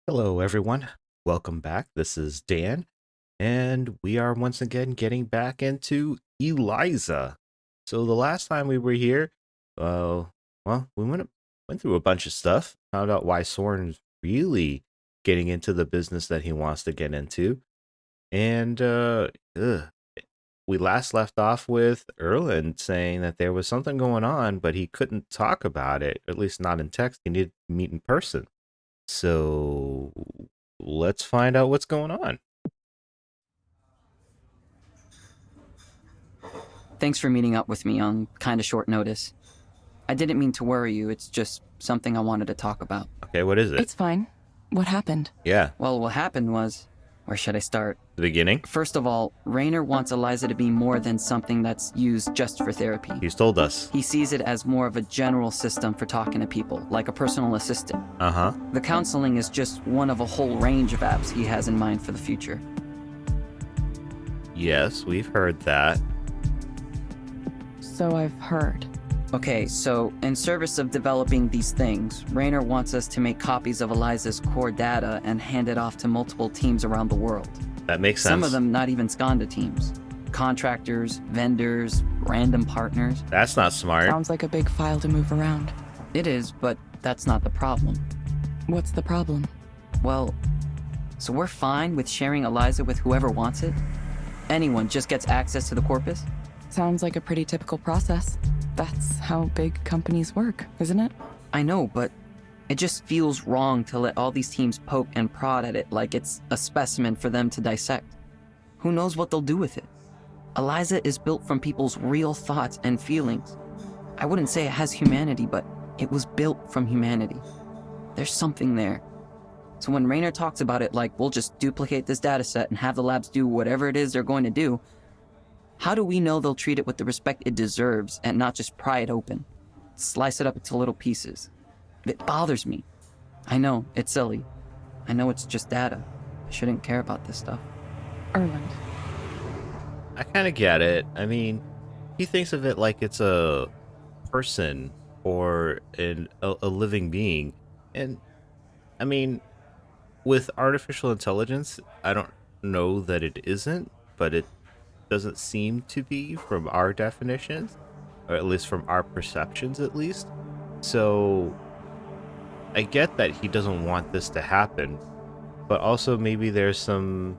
Hello, everyone. Welcome back. This is Dan, and we are once again getting back into Eliza. So the last time we were here, we went through a bunch of stuff. Found out why Soren's really getting into the business that he wants to get into, and we last left off with Erland saying that there was something going on, but he couldn't talk about it, at least not in text. He needed to meet in person. So let's find out what's going on. Thanks for meeting up with me on kind of short notice. I didn't mean to worry you, it's just something I wanted to talk about. Okay, what is it? It's fine. What happened? Yeah, Well, what happened was... Where should I start? the beginning. First of all, Raynor wants Eliza to be more than something that's used just for therapy. He's told us. He sees it as more of a general system for talking to people, like a personal assistant. Uh-huh. The counseling is just one of a whole range of apps he has in mind for the future. Yes, we've heard that. So I've heard. Okay, so in service of developing these things, Raynor wants us to make copies of Eliza's core data and hand it off to multiple teams around the world. That makes sense. Some of them not even Skanda teams. Contractors, vendors, random partners. That's not smart. Sounds like a big file to move around. It is, but that's not the problem. What's the problem? Well, so we're fine with sharing Eliza with whoever wants it? Anyone just gets access to the corpus? Sounds like a pretty typical process. That's how big companies work, isn't it? I know, but it just feels wrong to let all these teams poke and prod at it like it's a specimen for them to dissect. Who knows what they'll do with it? Eliza is built from people's real thoughts and feelings. I wouldn't say it has humanity, but it was built from humanity. There's something there. So when Raynor talks about it like we'll just duplicate this data set and have the labs do whatever it is they're going to do, how do we know they'll treat it with the respect it deserves and not just pry it open, slice it up into little pieces? It bothers me. I know, it's silly. I know it's just data. I shouldn't care about this stuff. Erland. I kind of get it. I mean, he thinks of it like it's a person or a living being. And, I mean, with artificial intelligence, I don't know that it isn't, but it doesn't seem to be from our definitions, or at least from our perceptions at least. So I get that he doesn't want this to happen, but also maybe there's some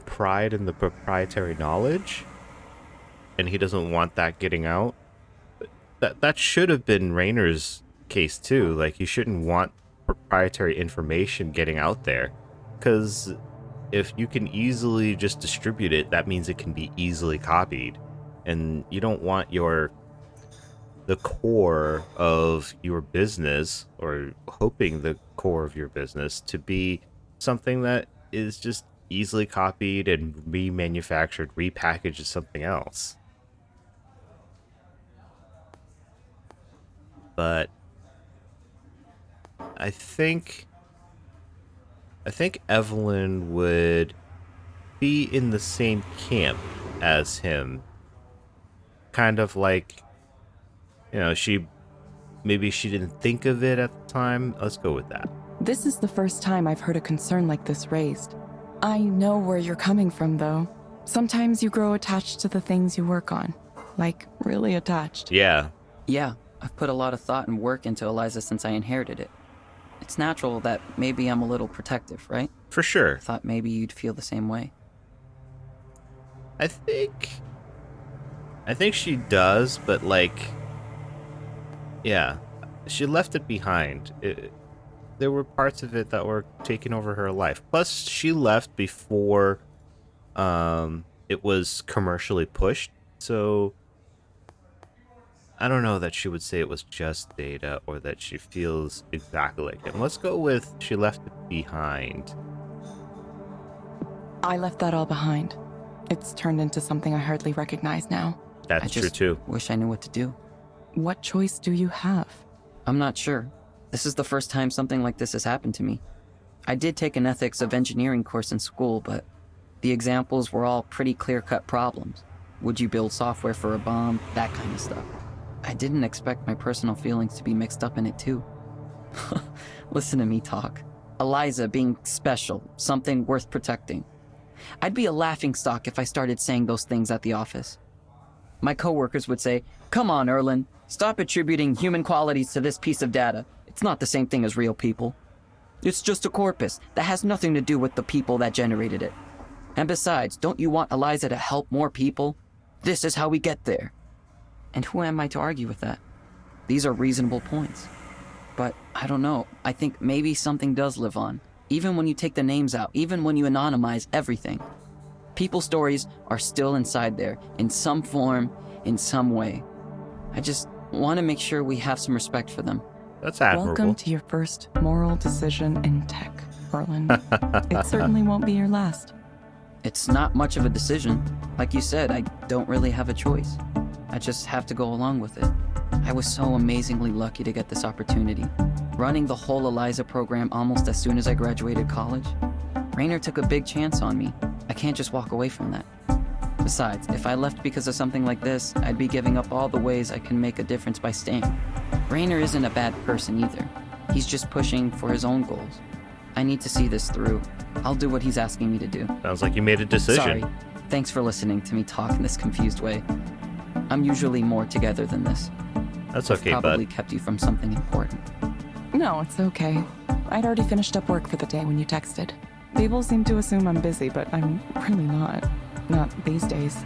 pride in the proprietary knowledge, and he doesn't want that getting out. That should have been Raynor's case too. Like, he shouldn't want proprietary information getting out there, because if you can easily just distribute it, that means it can be easily copied, and you don't want the core of your business, or hoping the core of your business, to be something that is just easily copied and remanufactured, repackaged as something else. But I think Evelyn would be in the same camp as him. Kind of like, maybe she didn't think of it at the time. Let's go with that. This is the first time I've heard a concern like this raised. I know where you're coming from, though. Sometimes you grow attached to the things you work on. Like, really attached. Yeah. Yeah, I've put a lot of thought and work into Eliza since I inherited it. It's natural that maybe I'm a little protective, right? For sure. Thought maybe you'd feel the same way. I think she does, but yeah, she left it behind. There were parts of it that were taking over her life. Plus, she left before it was commercially pushed. So I don't know that she would say it was just data, or that she feels exactly like him. Let's go with she left it behind. I left that all behind. It's turned into something I hardly recognize now. That's true too. Wish I knew what to do. What choice do you have? I'm not sure. This is the first time something like this has happened to me. I did take an ethics of engineering course in school, but the examples were all pretty clear-cut problems. Would you build software for a bomb? That kind of stuff. I didn't expect my personal feelings to be mixed up in it too. Listen to me talk. Eliza being special, something worth protecting. I'd be a laughingstock if I started saying those things at the office. My coworkers would say, "Come on, Erlen, stop attributing human qualities to this piece of data. It's not the same thing as real people. It's just a corpus that has nothing to do with the people that generated it. And besides, don't you want Eliza to help more people? This is how we get there." And who am I to argue with that? These are reasonable points. But I don't know, I think maybe something does live on. Even when you take the names out, even when you anonymize everything. People's stories are still inside there, in some form, in some way. I just want to make sure we have some respect for them. That's admirable. Welcome to your first moral decision in tech, Erlen. It certainly won't be your last. It's not much of a decision. Like you said, I don't really have a choice. I just have to go along with it. I was so amazingly lucky to get this opportunity. Running the whole Eliza program almost as soon as I graduated college. Raynor took a big chance on me. I can't just walk away from that. Besides, if I left because of something like this, I'd be giving up all the ways I can make a difference by staying. Raynor isn't a bad person either. He's just pushing for his own goals. I need to see this through. I'll do what he's asking me to do. Sounds like you made a decision. Sorry. Thanks for listening to me talk in this confused way. I'm usually more together than this. That's okay, I've probably bud. kept you from something important. No, it's okay. I'd already finished up work for the day when you texted. People seem to assume I'm busy, but I'm really not. Not these days.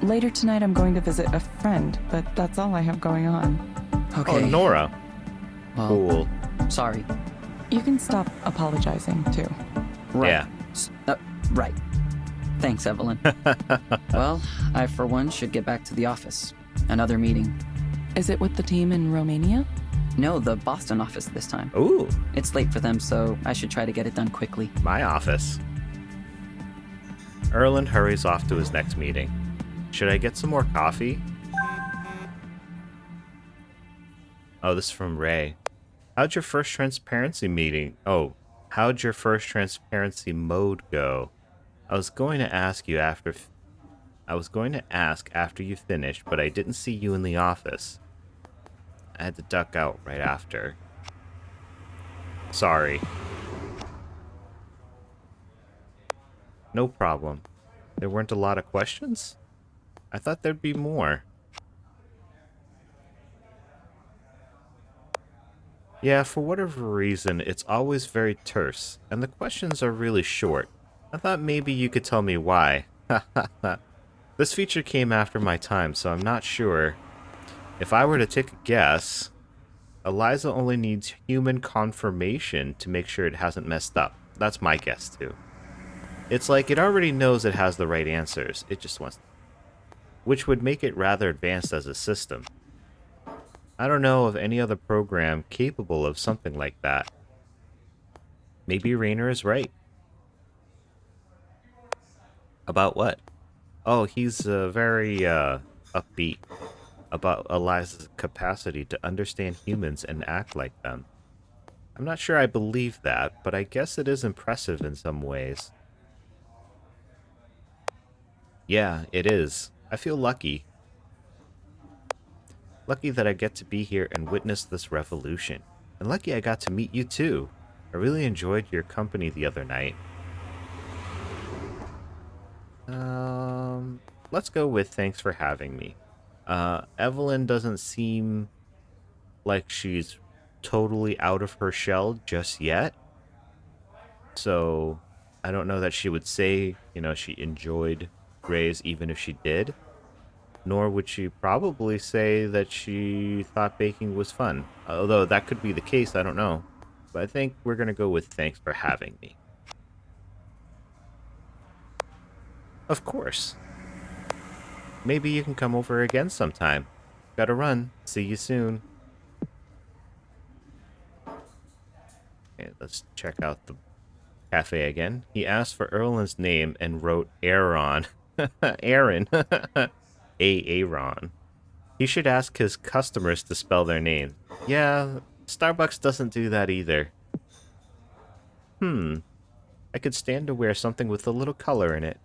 Later tonight I'm going to visit a friend, but that's all I have going on. Okay. Oh, Nora. Well, Cool. sorry. You can stop apologizing, too. Right. Yeah. Right. Thanks, Evelyn. Well, I for one should get back to the office. Another meeting. Is it with the team in Romania? No, the Boston office this time. Ooh, It's late for them, so I should try to get it done quickly. my office. Erland hurries off to his next meeting. Should I get some more coffee? Oh, this is from Ray. How'd your first transparency meeting? Oh, how'd your first transparency mode go? I was going to ask after you finished, but I didn't see you in the office. I had to duck out right after. Sorry. No problem. There weren't a lot of questions? I thought there'd be more. Yeah, for whatever reason, it's always very terse, and the questions are really short. I thought maybe you could tell me why. This feature came after my time, so I'm not sure. If I were to take a guess, Eliza only needs human confirmation to make sure it hasn't messed up. That's my guess, too. It's like it already knows it has the right answers. It just wants... Which would make it rather advanced as a system. I don't know of any other program capable of something like that. Maybe Raynor is right. About what? Oh, he's very upbeat about Eliza's capacity to understand humans and act like them. I'm not sure I believe that, but I guess it is impressive in some ways. Yeah, it is. I feel lucky. Lucky that I get to be here and witness this revolution. And lucky I got to meet you too. I really enjoyed your company the other night. Let's go with thanks for having me. Evelyn doesn't seem like she's totally out of her shell just yet. So I don't know that she would say, she enjoyed Ray's even if she did. Nor would she probably say that she thought baking was fun. Although that could be the case, I don't know. But I think we're going to go with thanks for having me. Of course. Maybe you can come over again sometime. Gotta run. See you soon. Okay, let's check out the cafe again. He asked for Erlen's name and wrote Aaron. Aaron. Aaron. He should ask his customers to spell their name. Yeah, Starbucks doesn't do that either. I could stand to wear something with a little color in it.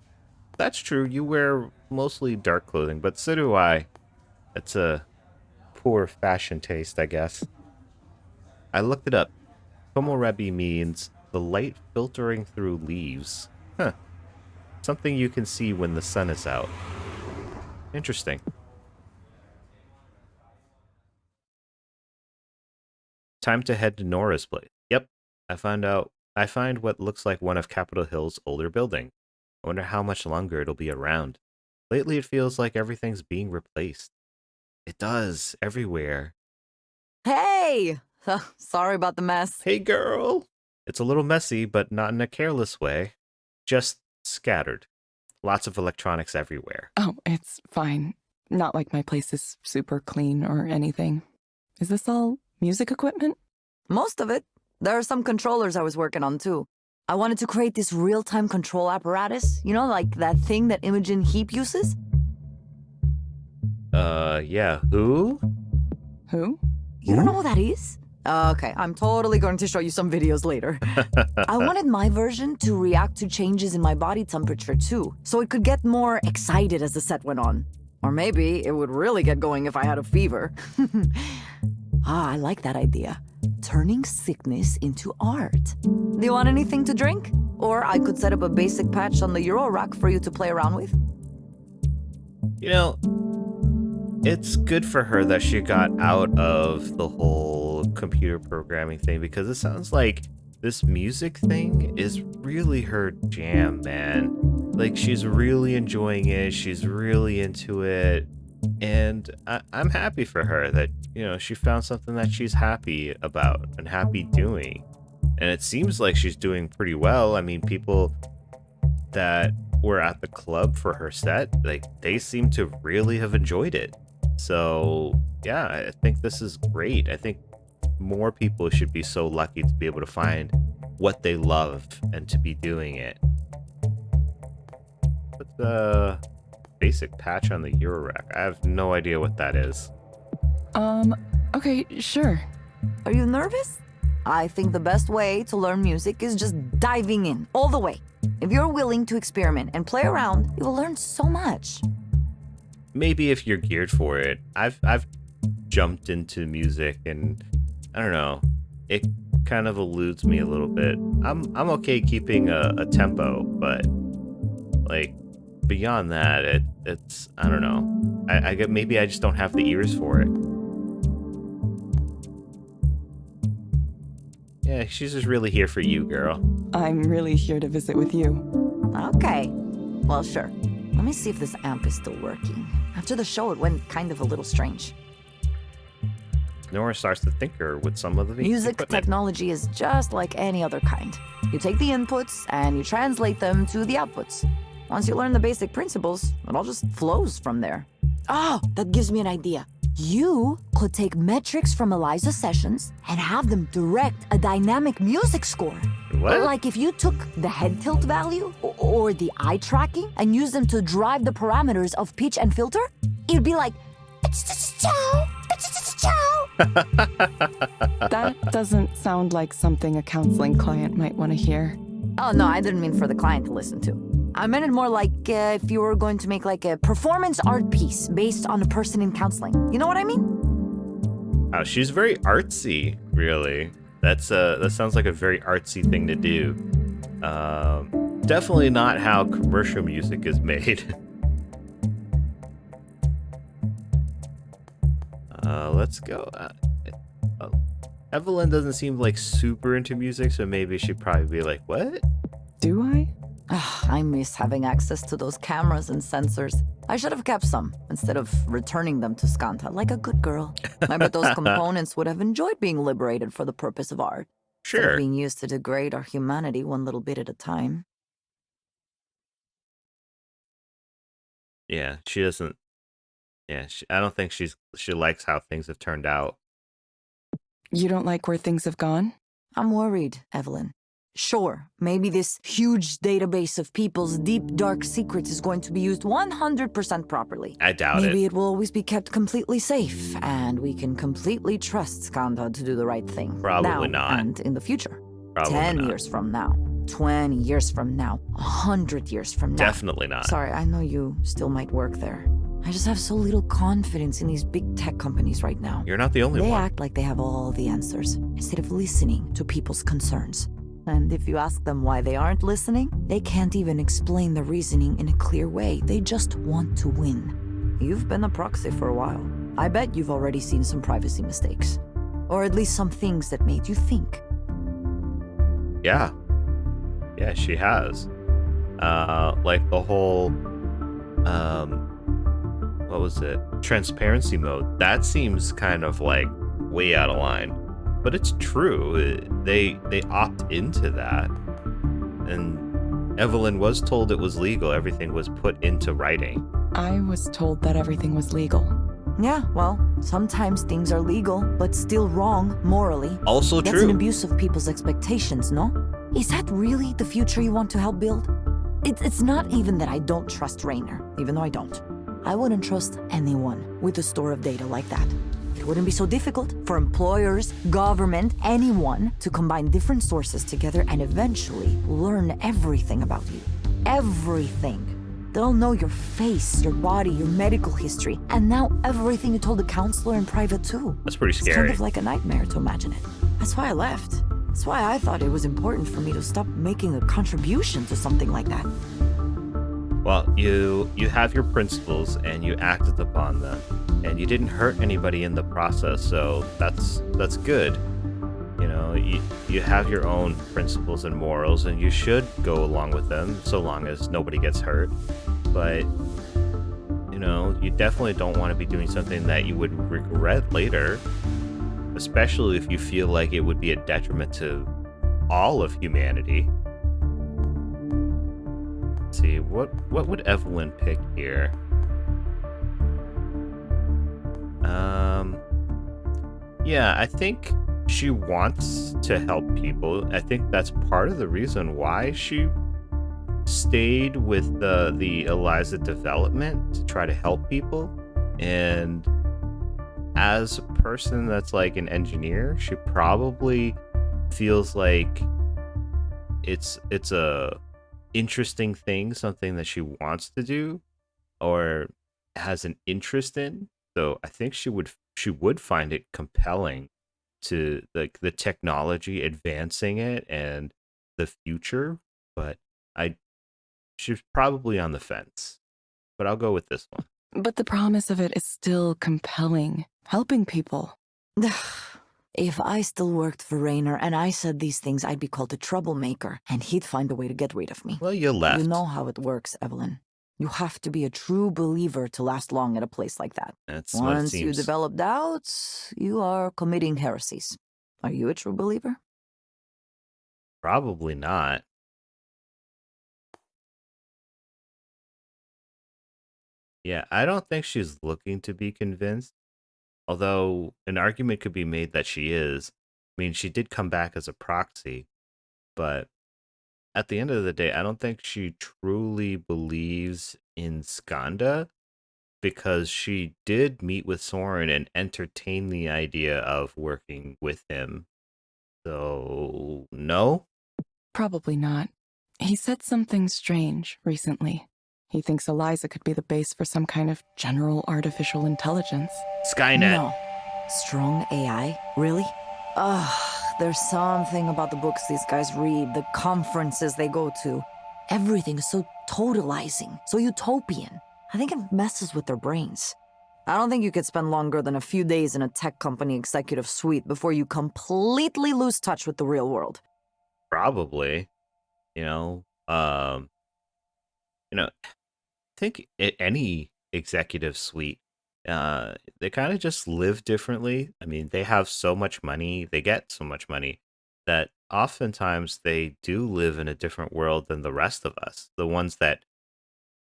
That's true, you wear mostly dark clothing, but so do I. It's a poor fashion taste, I guess. I looked it up. Komorebi means the light filtering through leaves. Huh. Something you can see when the sun is out. Interesting. Time to head to Nora's place. Yep. I find what looks like one of Capitol Hill's older buildings. I wonder how much longer it'll be around. Lately it feels like everything's being replaced. It does, everywhere. Hey! Sorry about the mess. Hey girl! It's a little messy, but not in a careless way. Just scattered. Lots of electronics everywhere. Oh, it's fine. Not like my place is super clean or anything. Is this all music equipment? Most of it. There are some controllers I was working on, too. I wanted to create this real-time control apparatus. You know, like that thing that Imogen Heap uses? Yeah. Who? Who? You don't know who that is? Okay, I'm totally going to show you some videos later. I wanted my version to react to changes in my body temperature too, so it could get more excited as the set went on. Or maybe it would really get going if I had a fever. I like that idea. Turning sickness into art. Do you want anything to drink? Or I could set up a basic patch on the Euro rack for you to play around with. You know, it's good for her that she got out of the whole computer programming thing, because it sounds like this music thing is really her jam, man. Like, she's really enjoying it. She's really into it. And I'm happy for her that, you know, she found something that she's happy about and happy doing. And it seems like she's doing pretty well. I mean, people that were at the club for her set, like, they seem to really have enjoyed it. So, yeah, I think this is great. I think more people should be so lucky to be able to find what they love and to be doing it. What's the basic patch on the Eurorack? I have no idea what that is. Okay, sure. Are you nervous? I think the best way to learn music is just diving in, all the way. If you're willing to experiment and play around, you will learn so much. Maybe if you're geared for it. I've jumped into music and I don't know, it kind of eludes me a little bit. I'm okay keeping a tempo, but like beyond that, it's I don't know. I get maybe I just don't have the ears for it. Yeah, she's just really here for you, girl. I'm really here to visit with you. Okay. Well, sure. Let me see if this amp is still working. After the show, it went kind of a little strange. Nora starts to tinker with some of the Music equipment. technology is just like any other kind. You take the inputs and you translate them to the outputs. Once you learn the basic principles, it all just flows from there. Oh, that gives me an idea. You could take metrics from Eliza's sessions and have them direct a dynamic music score. What? Like if you took the head tilt value or the eye tracking and used them to drive the parameters of pitch and filter, it'd be like, That doesn't sound like something a counseling client might want to hear. Oh, no, I didn't mean for the client to listen to. I meant it more like if you were going to make like a performance art piece based on a person in counseling. You know what I mean? Oh, she's very artsy, really. That sounds like a very artsy thing to do. Definitely not how commercial music is made. Let's go. Evelyn doesn't seem like super into music, so maybe she'd probably be like, what? Do I? I miss having access to those cameras and sensors. I should have kept some instead of returning them to Skanta like a good girl. I bet those components would have enjoyed being liberated for the purpose of art. Instead Sure. of being used to degrade our humanity one little bit at a time. Yeah, she doesn't. Yeah, I don't think she likes how things have turned out. You don't like where things have gone? I'm worried, Evelyn. Sure, maybe this huge database of people's deep, dark secrets is going to be used 100% properly. I doubt Maybe it. it will always be kept completely safe, and we can completely trust Skanda to do the right thing. Probably now not. And in the future. Probably 10 not. years from now. 20 years from now. 100 years from now. Definitely not. Sorry, I know you still might work there. I just have so little confidence in these big tech companies right now. You're not the only They one. act like they have all the answers, instead of listening to people's concerns. And if you ask them why they aren't listening, they can't even explain the reasoning in a clear way. They just want to win. You've been a proxy for a while. I bet you've already seen some privacy mistakes. Or at least some things that made you think. Yeah. Yeah, she has. Like the whole, what was it? Transparency mode. That seems kind of like way out of line. But it's true. They opt into that. And Evelyn was told it was legal. Everything was put into writing. I was told that everything was legal. Yeah, well, sometimes things are legal, but still wrong morally. Also That's an true. abuse of people's expectations, no? Is that really the future you want to help build? It's not even that I don't trust Rainer, even though I don't. I wouldn't trust anyone with a store of data like that. It wouldn't be so difficult for employers, government, anyone to combine different sources together and eventually learn everything about you. Everything. They'll know your face, your body, your medical history, and now everything you told the counselor in private too. That's pretty It's kind scary. of like a nightmare to imagine it. That's why I left. That's why I thought it was important for me to stop making a contribution to something like that. Well, you have your principles and you acted upon them, and you didn't hurt anybody in the process, so that's good. You know, you have your own principles and morals, and you should go along with them so long as nobody gets hurt. But you know, you definitely don't want to be doing something that you would regret later, especially if you feel like it would be a detriment to all of humanity. Let's see, what would Evelyn pick here? Yeah, I think she wants to help people. I think that's part of the reason why she stayed with the Eliza development, to try to help people. And as a person that's like an engineer, she probably feels like it's a interesting thing, something that she wants to do or has an interest in. So I think she would find it compelling to like the technology advancing it and the future. But I she's probably on the fence. But I'll go with this one. But the promise of it is still compelling, helping people. If I still worked for Rainer and I said these things, I'd be called a troublemaker, and he'd find a way to get rid of me. Well, you left. You know how it works, Evelyn. You have to be a true believer to last long at a place like that. That's what it Once you seems. develop doubts, you are committing heresies. Are you a true believer? Probably not. Yeah, I don't think she's looking to be convinced. Although an argument could be made that she is. I mean, she did come back as a proxy, but at the end of the day, I don't think she truly believes in Skanda, because she did meet with Soren and entertain the idea of working with him. So, no? Probably not. He said something strange recently. He thinks Eliza could be the base for some kind of general artificial intelligence. Skynet. No. Strong AI? Really? Ugh, there's something about the books these guys read, the conferences they go to. Everything is so totalizing, so utopian. I think it messes with their brains. I don't think you could spend longer than a few days in a tech company executive suite before you completely lose touch with the real world. Probably. You know, I think any executive suite, they kind of just live differently. I mean, they have so much money, they get so much money that oftentimes they do live in a different world than the rest of us. The ones that,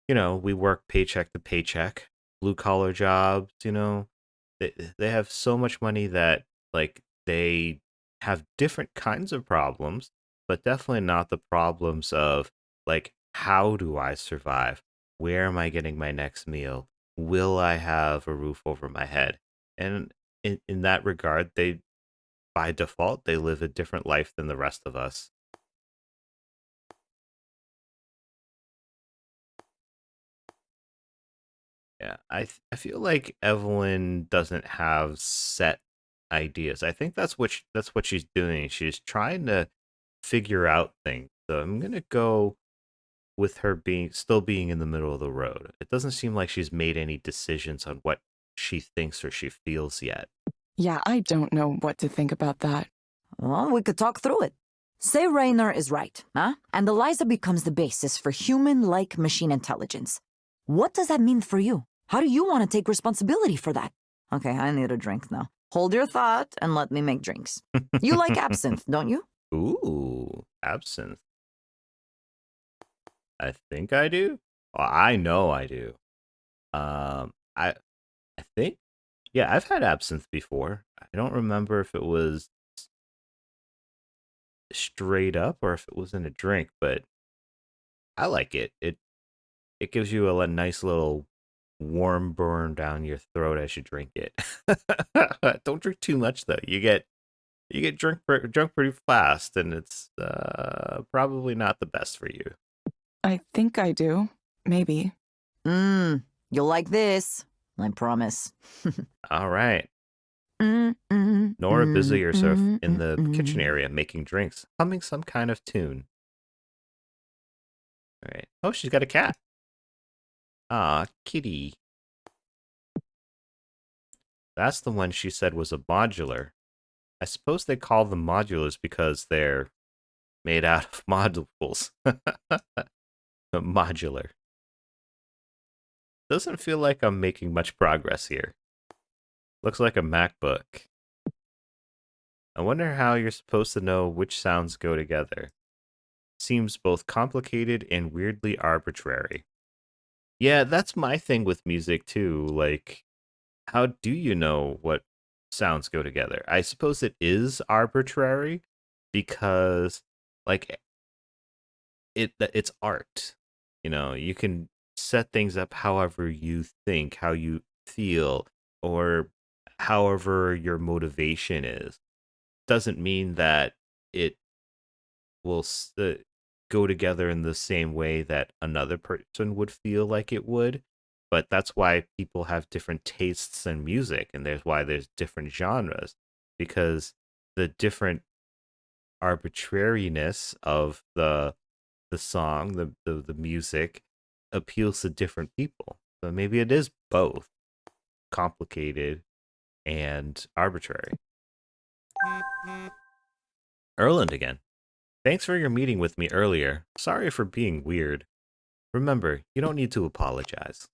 we work paycheck to paycheck, blue collar jobs, they have so much money that like they have different kinds of problems, but definitely not the problems of like, how do I survive? Where am I getting my next meal? Will I have a roof over my head? And in that regard, they, by default, they live a different life than the rest of us. Yeah, I feel like Evelyn doesn't have set ideas. I think that's what she's doing. She's trying to figure out things. So I'm gonna go with her being in the middle of the road. It doesn't seem like she's made any decisions on what she thinks or she feels yet. Yeah, I don't know what to think about that. Well, we could talk through it. Say Raynor is right, huh? And Eliza becomes the basis for human-like machine intelligence. What does that mean for you? How do you want to take responsibility for that? Okay, I need a drink now. Hold your thought and let me make drinks. You like absinthe, don't you? Ooh, absinthe. I think I do. Well, I know I do. I think, yeah, I've had absinthe before. I don't remember if it was straight up or if it was in a drink, but I like it. It gives you a nice little warm burn down your throat as you drink it. Don't drink too much though. You get drunk pretty fast, and it's probably not the best for you. I think I do. Maybe. You'll like this. I promise. All right. Mm, Nora busy herself in the kitchen area making drinks, humming some kind of tune. All right. Oh, she's got a cat. Ah, kitty. That's the one she said was a modular. I suppose they call them modulars because they're made out of modules. Modular. Doesn't feel like I'm making much progress here. Looks like a MacBook. I wonder how you're supposed to know which sounds go together. Seems both complicated and weirdly arbitrary. Yeah, that's my thing with music too. Like, how do you know what sounds go together? I suppose it is arbitrary because, like, it's art. You know, you can set things up however you think, how you feel, or however your motivation is. Doesn't mean that it will go together in the same way that another person would feel like it would. But that's why people have different tastes in music, and there's why there's different genres, because the different arbitrariness of the song, the music appeals to different people. So maybe it is both complicated and arbitrary. Erland again. Thanks for your meeting with me earlier. Sorry for being weird. Remember, you don't need to apologize.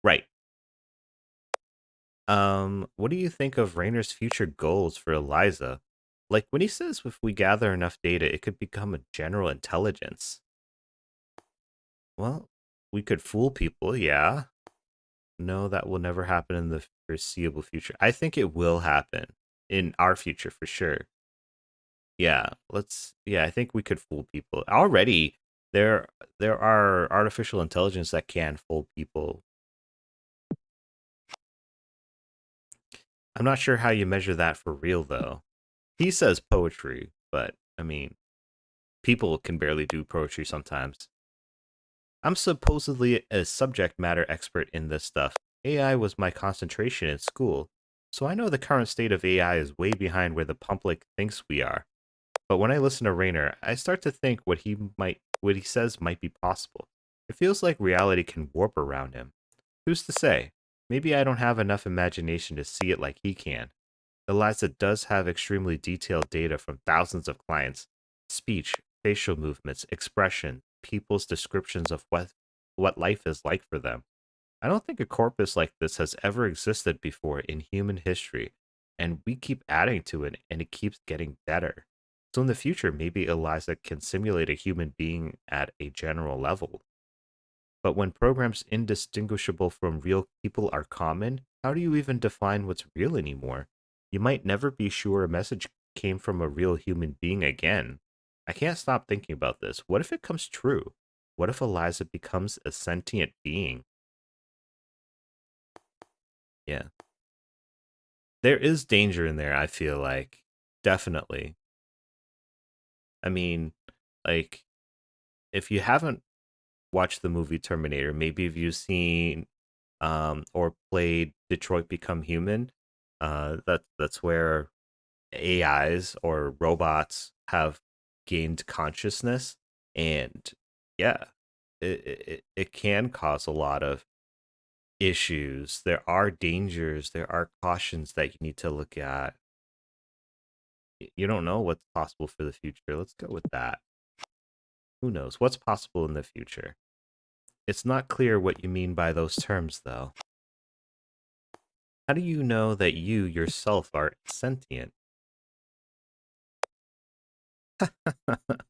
Right. What do you think of Raynor's future goals for Eliza? Like when he says if we gather enough data, it could become a general intelligence. Well, we could fool people, yeah. No, that will never happen in the foreseeable future. I think it will happen in our future for sure. Yeah, I think we could fool people. Already there are artificial intelligence that can fool people. I'm not sure how you measure that for real though. He says poetry, but I mean, people can barely do poetry sometimes. I'm supposedly a subject matter expert in this stuff. AI was my concentration in school, so I know the current state of AI is way behind where the public thinks we are. But when I listen to Rayner, I start to think what he says might be possible. It feels like reality can warp around him. Who's to say? Maybe I don't have enough imagination to see it like he can. Eliza does have extremely detailed data from thousands of clients. Speech, facial movements, expression, people's descriptions of what life is like for them. I don't think a corpus like this has ever existed before in human history, and we keep adding to it and it keeps getting better. So in the future, maybe Eliza can simulate a human being at a general level. But when programs indistinguishable from real people are common, how do you even define what's real anymore? You might never be sure a message came from a real human being again. I can't stop thinking about this. What if it comes true? What if Eliza becomes a sentient being? Yeah. There is danger in there, I feel like. Definitely. I mean, like, if you haven't watched the movie Terminator, maybe if you've seen or played Detroit Become Human, that's where AIs or robots have gained consciousness, and yeah, it can cause a lot of issues. There are dangers, there are cautions that you need to look at. You don't know what's possible for the future. Let's go with that. Who knows what's possible in the future? It's not clear what you mean by those terms, though. How do you know that you yourself are sentient?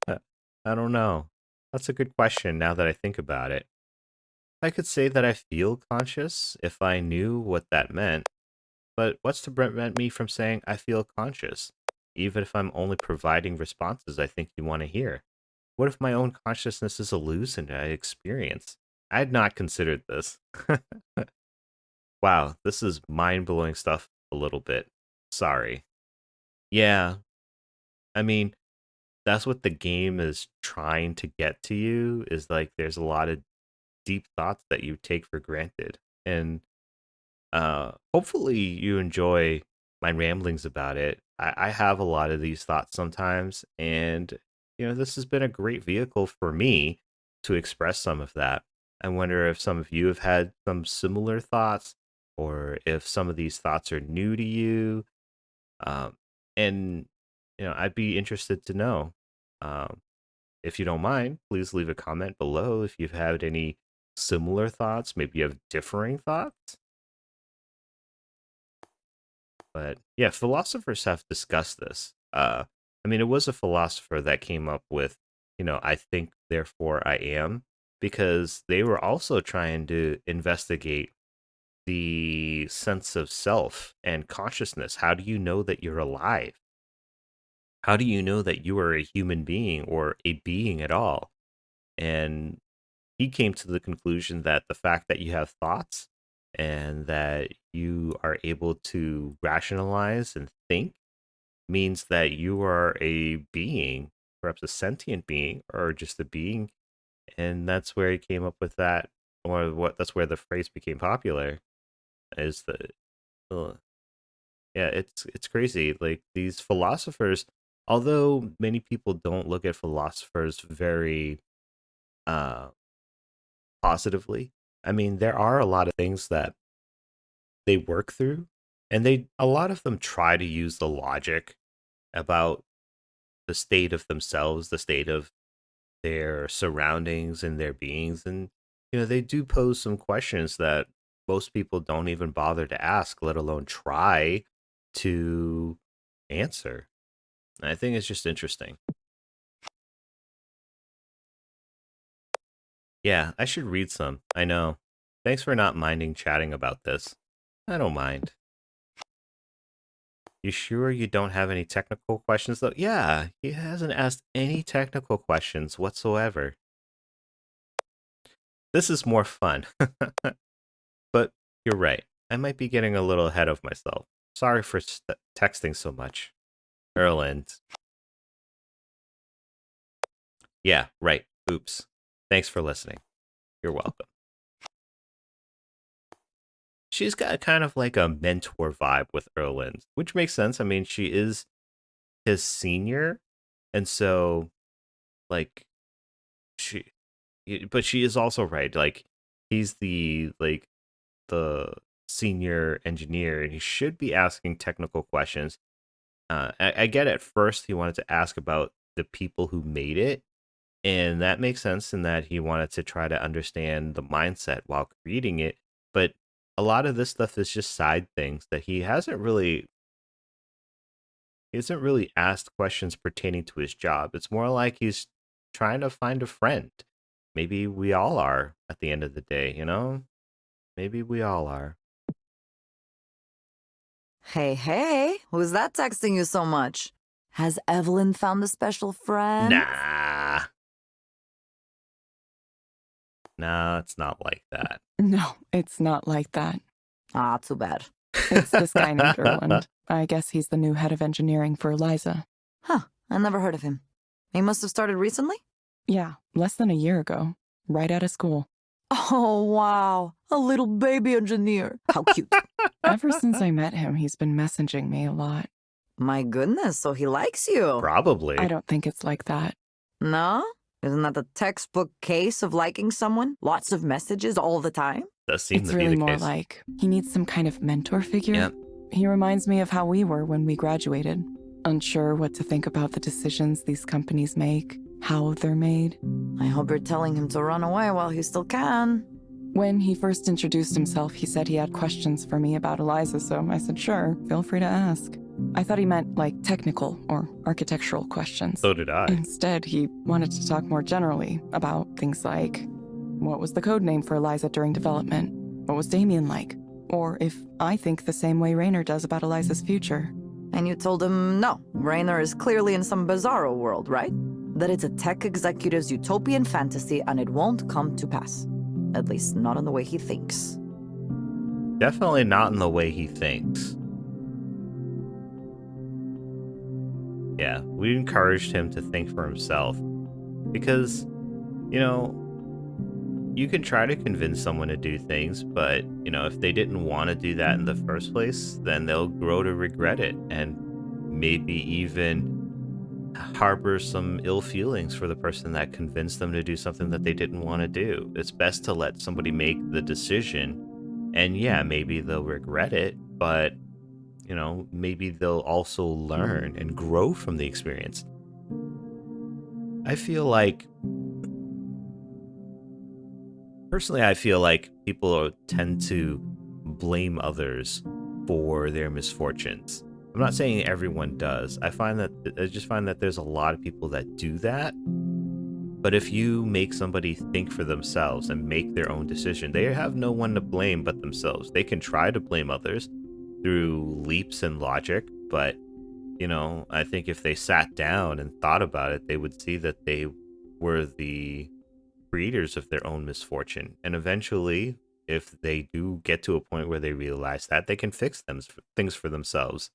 I don't know. That's a good question now that I think about it. I could say that I feel conscious if I knew what that meant, but what's to prevent me from saying I feel conscious, even if I'm only providing responses I think you want to hear? What if my own consciousness is illusion I experience? I had not considered this. Wow, this is mind-blowing stuff a little bit. Sorry. Yeah, I mean, that's what the game is trying to get to you, is like there's a lot of deep thoughts that you take for granted. And hopefully you enjoy my ramblings about it. I have a lot of these thoughts sometimes, and this has been a great vehicle for me to express some of that. I wonder if some of you have had some similar thoughts, or if some of these thoughts are new to you. And I'd be interested to know. Um, if you don't mind, please leave a comment below if you've had any similar thoughts. Maybe you have differing thoughts. But yeah, philosophers have discussed this. I mean, it was a philosopher that came up with, I think, therefore I am, because they were also trying to investigate the sense of self and consciousness. How do you know that you're alive? How do you know that you are a human being or a being at all? And he came to the conclusion that the fact that you have thoughts and that you are able to rationalize and think means that you are a being, perhaps a sentient being, or just a being. And that's where he came up with that, or that's where the phrase became popular. Is the uh, yeah, it's crazy. Like these philosophers, although many people don't look at philosophers very uh positively. I mean, there are a lot of things that they work through, and a lot of them try to use the logic about the state of themselves, the state of their surroundings and their beings. And they do pose some questions that most people don't even bother to ask, let alone try to answer. And I think it's just interesting. Yeah, I should read some. I know. Thanks for not minding chatting about this. I don't mind. You sure you don't have any technical questions, though? Yeah, he hasn't asked any technical questions whatsoever. This is more fun. But you're right. I might be getting a little ahead of myself. Sorry for texting so much. Erland. Yeah, right. Oops. Thanks for listening. You're welcome. She's got kind of like a mentor vibe with Erland, which makes sense. I mean, she is his senior, and so like she but she is also right. Like he's the senior engineer, and he should be asking technical questions. I get at first he wanted to ask about the people who made it, and that makes sense in that he wanted to try to understand the mindset while creating it. But a lot of this stuff is just side things that he hasn't really asked questions pertaining to his job. It's more like he's trying to find a friend. Maybe we all are at the end of the day, Maybe we all are. Hey, hey, who's that texting you so much? Has Evelyn found a special friend? Nah. No, it's not like that. No, it's not like that. Ah, too bad. It's this guy named Erland. I guess he's the new head of engineering for Eliza. Huh, I never heard of him. He must have started recently? Yeah, less than a year ago. right out of school. Oh, wow. A little baby engineer. How cute. Ever since I met him, he's been messaging me a lot. My goodness, so he likes you. Probably. I don't think it's like that. No? Isn't that the textbook case of liking someone? Lots of messages all the time? Does seem It's to be really the more case. like he needs some kind of mentor figure. Yep. He reminds me of how we were when we graduated. Unsure what to think about the decisions these companies make, how they're made. I hope you're telling him to run away while he still can. When he first introduced himself, he said he had questions for me about Eliza, so I said, sure, feel free to ask. I thought he meant like technical or architectural questions. So did I. Instead, he wanted to talk more generally about things like, what was the code name for Eliza during development? What was Damien like? Or if I think the same way Raynor does about Eliza's future. And you told him, no, Raynor is clearly in some bizarro world, right? That it's a tech executive's utopian fantasy and it won't come to pass. At least not in the way he thinks. Definitely not in the way he thinks. Yeah, we encouraged him to think for himself. Because, you know, you can try to convince someone to do things, but, you know, if they didn't want to do that in the first place, then they'll grow to regret it and maybe even harbor some ill feelings for the person that convinced them to do something that they didn't want to do. It's best to let somebody make the decision, and yeah, maybe they'll regret it, but, you know, maybe they'll also learn and grow from the experience. I feel like people tend to blame others for their misfortunes. I'm not saying everyone does. I just find that there's a lot of people that do that. But if you make somebody think for themselves and make their own decision, they have no one to blame but themselves. They can try to blame others through leaps in logic, but, you know, I think if they sat down and thought about it, they would see that they were the creators of their own misfortune. And eventually, if they do get to a point where they realize that, they can fix things for themselves.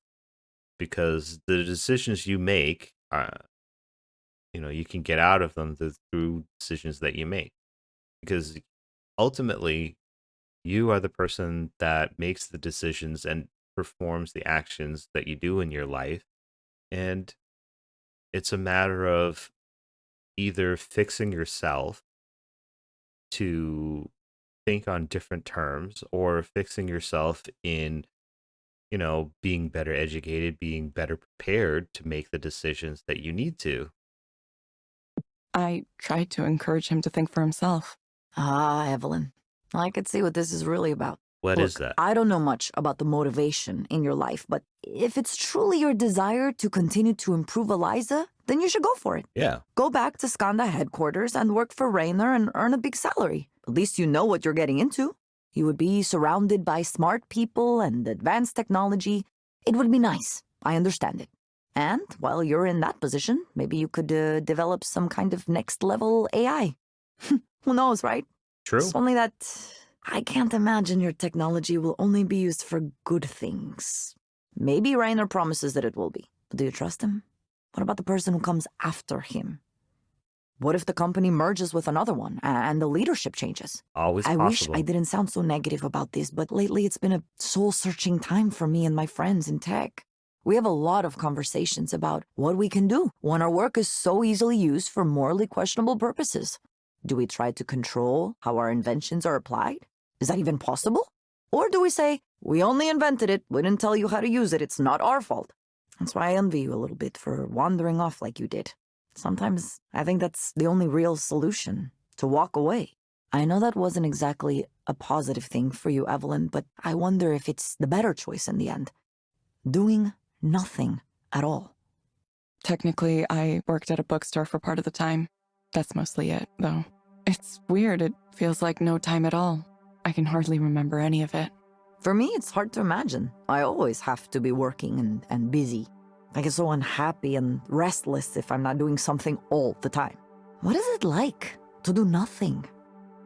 Because the decisions you make, you know, you can get out of them through decisions that you make. Because ultimately, you are the person that makes the decisions and performs the actions that you do in your life. And it's a matter of either fixing yourself to think on different terms, or fixing yourself in, you know, being better educated, being better prepared to make the decisions that you need to. I tried to encourage him to think for himself. Ah, Evelyn. I could see what this is really about. What is Look, that? I don't know much about the motivation in your life, but if it's truly your desire to continue to improve Eliza, then you should go for it. Yeah. Go back to Skanda headquarters and work for Raynor and earn a big salary. At least you know what you're getting into. You would be surrounded by smart people and advanced technology. It would be nice. I understand it. And while you're in that position, maybe you could develop some kind of next-level AI. Who knows, right? True. It's only that I can't imagine your technology will only be used for good things. Maybe Raynor promises that it will be. But do you trust him? What about the person who comes after him? What if the company merges with another one and the leadership changes? Always I wish possible. I didn't sound so negative about this, but lately it's been a soul-searching time for me and my friends in tech. We have a lot of conversations about what we can do when our work is so easily used for morally questionable purposes. Do we try to control how our inventions are applied? Is that even possible? Or do we say, we only invented it, we didn't tell you how to use it, it's not our fault? That's why I envy you a little bit for wandering off like you did. Sometimes I think that's the only real solution, to walk away. I know that wasn't exactly a positive thing for you, Evelyn, but I wonder if it's the better choice in the end. Doing nothing at all. Technically, I worked at a bookstore for part of the time. That's mostly it, though. It's weird. It feels like no time at all. I can hardly remember any of it. For me, it's hard to imagine. I always have to be working and busy. I get so unhappy and restless if I'm not doing something all the time. What is it like to do nothing?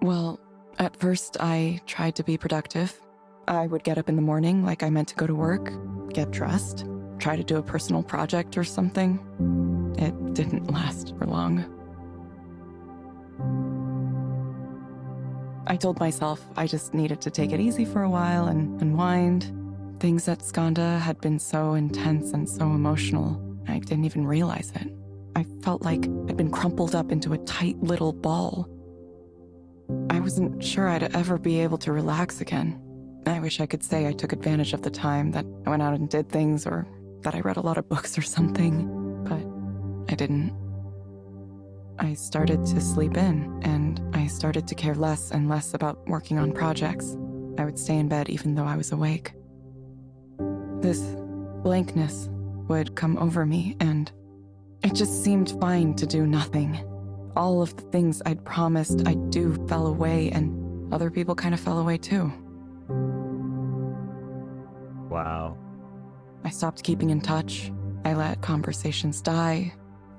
Well, at first I tried to be productive. I would get up in the morning like I meant to go to work, get dressed, try to do a personal project or something. It didn't last for long. I told myself I just needed to take it easy for a while and unwind. Things at Skanda had been so intense and so emotional, I didn't even realize it. I felt like I'd been crumpled up into a tight little ball. I wasn't sure I'd ever be able to relax again. I wish I could say I took advantage of the time, that I went out and did things, or that I read a lot of books or something, but I didn't. I started to sleep in, and I started to care less and less about working on projects. I would stay in bed even though I was awake. This blankness would come over me, and it just seemed fine to do nothing. All of the things I'd promised I'd do fell away, and other people kind of fell away too. Wow. I stopped keeping in touch. I let conversations die.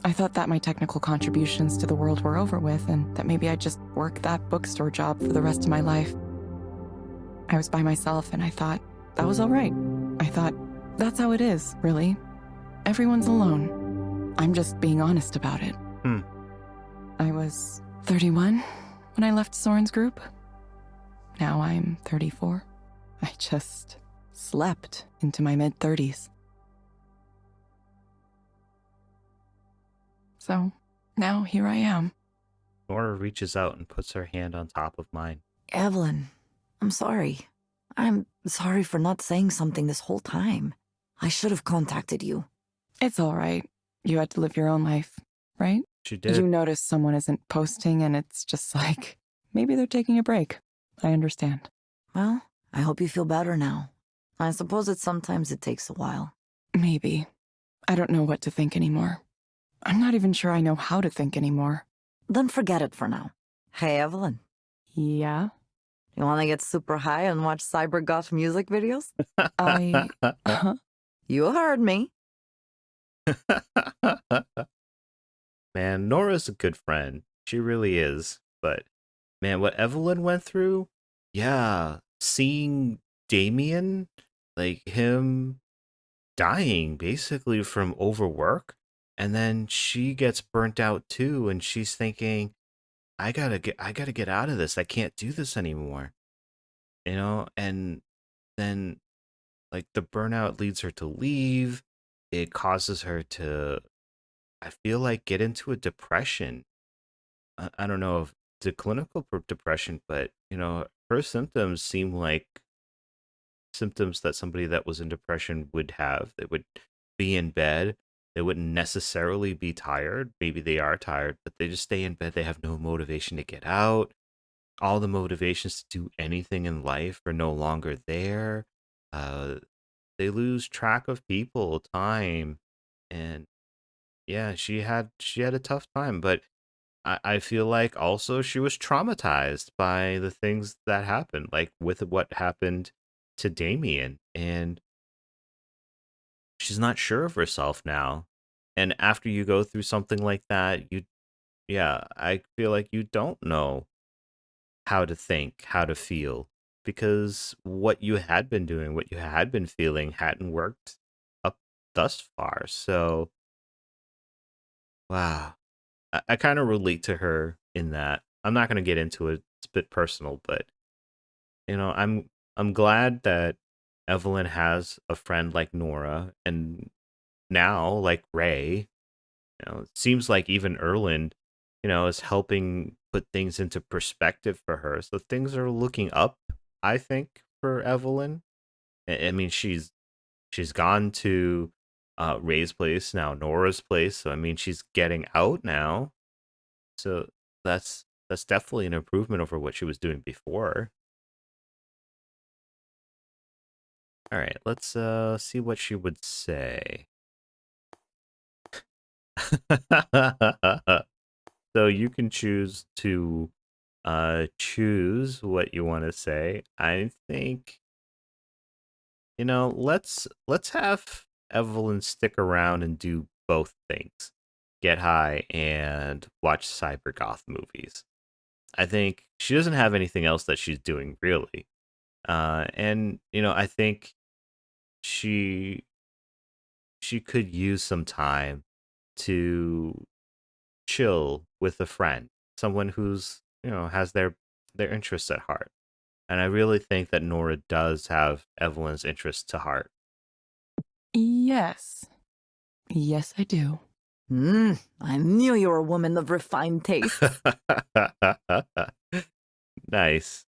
I thought that my technical contributions to the world were over with, and that maybe I'd just work that bookstore job for the rest of my life. I was by myself, and I thought that was all right. I thought, that's how it is, really. Everyone's alone. I'm just being honest about it. I was 31 when I left Soren's group. Now I'm 34. I just slept into my mid-30s. So now here I am. Nora reaches out and puts her hand on top of mine. Evelyn, I'm sorry. I'm sorry for not saying something this whole time. I should have contacted you. It's all right. You had to live your own life, right? She did. You notice someone isn't posting and it's just like, maybe they're taking a break. I understand. Well, I hope you feel better now. I suppose sometimes it takes a while. Maybe. I don't know what to think anymore. I'm not even sure I know how to think anymore. Then forget it for now. Hey, Evelyn. Yeah? You want to get super high and watch cyber goth music videos? Huh? You heard me. Man, Nora's a good friend. She really is. But, man, what Evelyn went through, yeah, seeing Damien, like him dying basically from overwork, and then she gets burnt out too, and she's thinking, I gotta get out of this. I can't do this anymore. And then like the burnout leads her to leave. It causes her to, I feel like, get into a depression. I don't know if the clinical depression, but her symptoms seem like symptoms that somebody that was in depression would have. They would be in bed. They wouldn't necessarily be tired. Maybe they are tired, but they just stay in bed. They have no motivation to get out. All the motivations to do anything in life are no longer there. Uh, they lose track of people, time, and yeah, she had a tough time. But I feel like also she was traumatized by the things that happened, like with what happened to Damien, and she's not sure of herself now. And after you go through something like that, yeah, I feel like you don't know how to think, how to feel, because what you had been doing, what you had been feeling hadn't worked up thus far. So, wow. I kind of relate to her in that. I'm not going to get into it. It's a bit personal, but I'm glad that Evelyn has a friend like Nora, and now like Ray. It seems like even Erland, is helping put things into perspective for her. So things are looking up, I think, for Evelyn. I mean, she's gone to Ray's place, now Nora's place. So I mean, she's getting out now. So that's definitely an improvement over what she was doing before. All right, let's see what she would say. So you can choose to choose what you want to say. I think let's have Evelyn stick around and do both things. Get high and watch cyber goth movies. I think she doesn't have anything else that she's doing really. And I think she could use some time to chill with a friend, someone who's has their their interests at heart. And I really think that Nora does have Evelyn's interests to heart. Yes. Yes, I do. I knew you were a woman of refined tastes. Nice.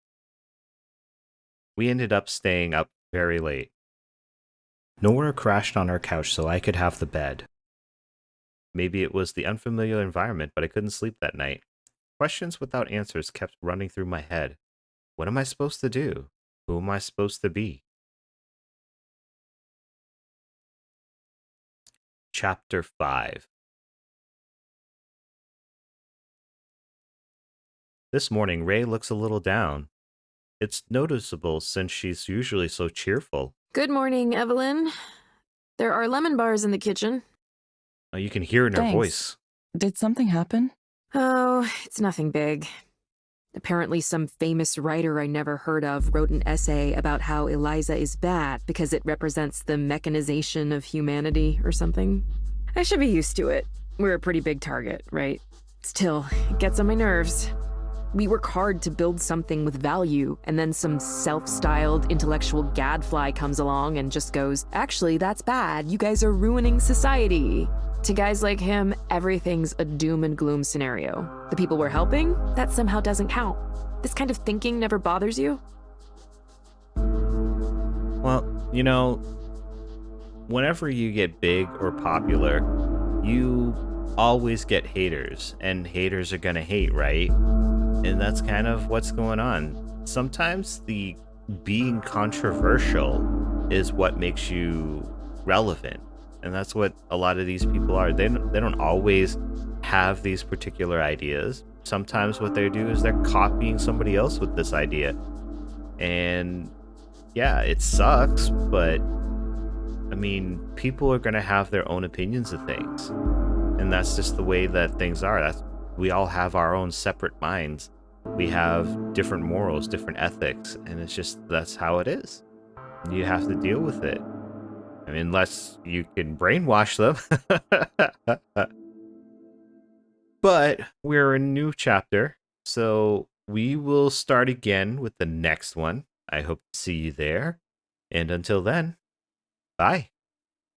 We ended up staying up very late. Nora crashed on our couch so I could have the bed. Maybe it was the unfamiliar environment, but I couldn't sleep that night. Questions without answers kept running through my head. What am I supposed to do? Who am I supposed to be? Chapter 5. This morning, Ray looks a little down. It's noticeable since she's usually so cheerful. Good morning, Evelyn. There are lemon bars in the kitchen. Oh, you can hear in her Thanks. voice. Did something happen? Oh, it's nothing big. Apparently, some famous writer I never heard of wrote an essay about how Eliza is bad because it represents the mechanization of humanity or something. I should be used to it. We're a pretty big target, right? Still, it gets on my nerves. We work hard to build something with value, and then some self-styled intellectual gadfly comes along and just goes, actually, that's bad. You guys are ruining society. To guys like him, everything's a doom and gloom scenario. The people we're helping, that somehow doesn't count. This kind of thinking never bothers you? Well, whenever you get big or popular, you always get haters, and haters are gonna hate, right? And that's kind of what's going on. Sometimes the being controversial is what makes you relevant. And that's what a lot of these people are. They don't always have these particular ideas. Sometimes what they do is they're copying somebody else with this idea. And yeah, it sucks, but I mean, people are going to have their own opinions of things. And that's just the way that things are. We all have our own separate minds. We have different morals, different ethics, and that's how it is. You have to deal with it. I mean, unless you can brainwash them. But we're in a new chapter, so we will start again with the next one. I hope to see you there. And until then, bye.